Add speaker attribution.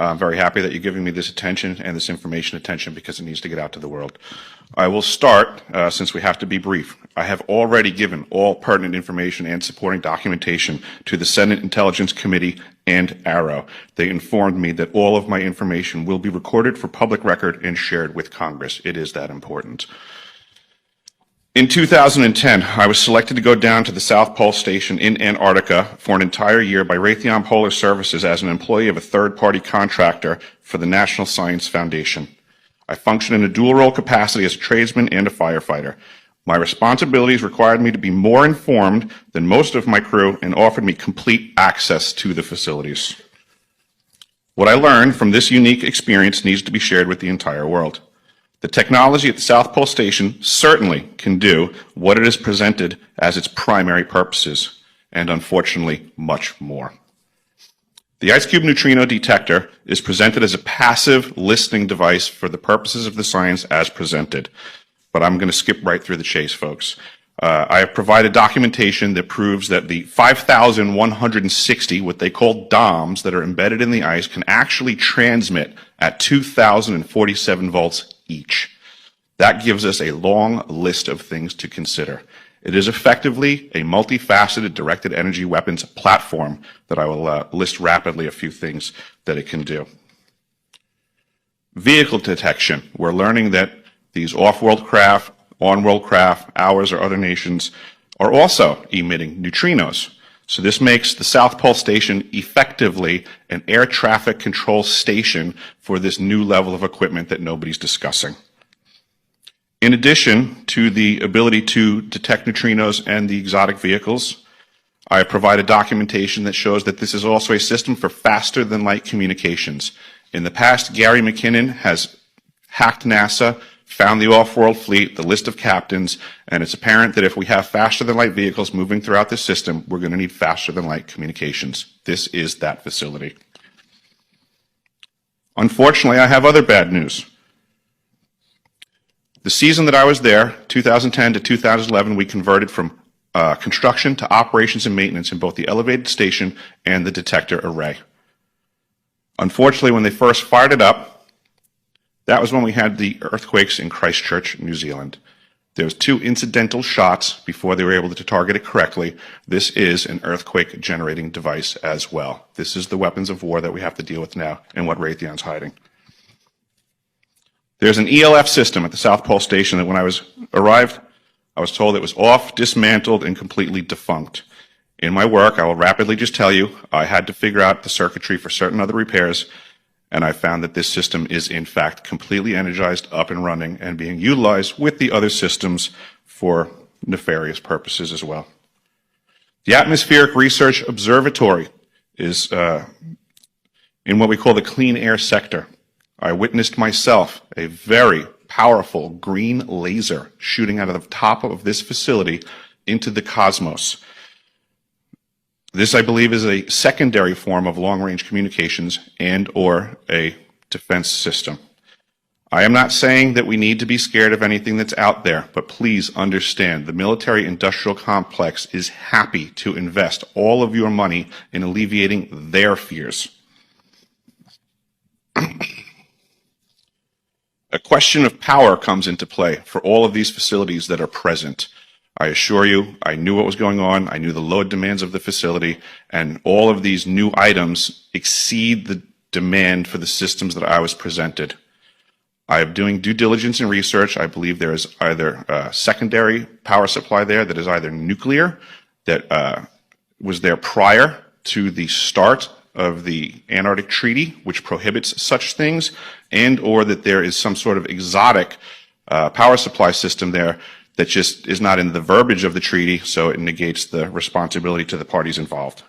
Speaker 1: I'm very happy that you're giving me this attention and this information attention because it needs to get out to the world. I will start, since we have to be brief. I have already given all pertinent information and supporting documentation to the Senate Intelligence Committee and ARROW. They informed me that all of my information will be recorded for public record and shared with Congress. It is that important. In 2010, I was selected to go down to the South Pole Station in Antarctica for an entire year by Raytheon Polar Services as an employee of a third-party contractor for the National Science Foundation. I function in a dual-role capacity as a tradesman and a firefighter. My responsibilities required me to be more informed than most of my crew and offered me complete access to the facilities. What I learned from this unique experience needs to be shared with the entire world. The technology at the South Pole Station certainly can do what it is presented as its primary purposes, and unfortunately, much more. The Ice Cube Neutrino Detector is presented as a passive listening device for the purposes of the science as presented. But I'm going to skip right through the chase, folks. I have provided documentation that proves that the 5,160, what they call DOMs, that are embedded in the ice can actually transmit at 2,047 volts each. That gives us a long list of things to consider. It is effectively a multifaceted directed energy weapons platform that I will list rapidly a few things that it can do. Vehicle detection. We're learning that these off-world craft, on-world craft, ours or other nations, are also emitting neutrinos. So this makes the South Pole Station effectively an air traffic control station for this new level of equipment that nobody's discussing. In addition to the ability to detect neutrinos and the exotic vehicles, I have provided documentation that shows that this is also a system for faster than light communications. In the past, Gary McKinnon has hacked NASA, found the off-world fleet, the list of captains, and it's apparent that if we have faster-than-light vehicles moving throughout this system, we're going to need faster-than-light communications. This is that facility. Unfortunately, I have other bad news. The season that I was there, 2010 to 2011, we converted from construction to operations and maintenance in both the elevated station and the detector array. Unfortunately, when they first fired it up, that was when we had the earthquakes in Christchurch, New Zealand. There was 2 incidental shots before they were able to target it correctly. This is an earthquake generating device as well. This is the weapons of war that we have to deal with now and what Raytheon's hiding. There's an ELF system at the South Pole Station that when I arrived, I was told it was off, dismantled, and completely defunct. In my work, I will rapidly just tell you, I had to figure out the circuitry for certain other repairs, and I found that this system is in fact completely energized, up and running, and being utilized with the other systems for nefarious purposes as well. The Atmospheric Research Observatory is in what we call the clean air sector. I witnessed myself a very powerful green laser shooting out of the top of this facility into the cosmos. This, I believe, is a secondary form of long-range communications and or a defense system. I am not saying that we need to be scared of anything that's out there, but please understand the military-industrial complex is happy to invest all of your money in alleviating their fears. A question of power comes into play for all of these facilities that are present. I assure you, I knew what was going on, I knew the load demands of the facility, and all of these new items exceed the demand for the systems that I was presented. I am doing due diligence and research. I believe there is either a secondary power supply there that is either nuclear, that was there prior to the start of the Antarctic Treaty, which prohibits such things, and or that there is some sort of exotic power supply system there that just is not in the verbiage of the treaty, so it negates the responsibility to the parties involved.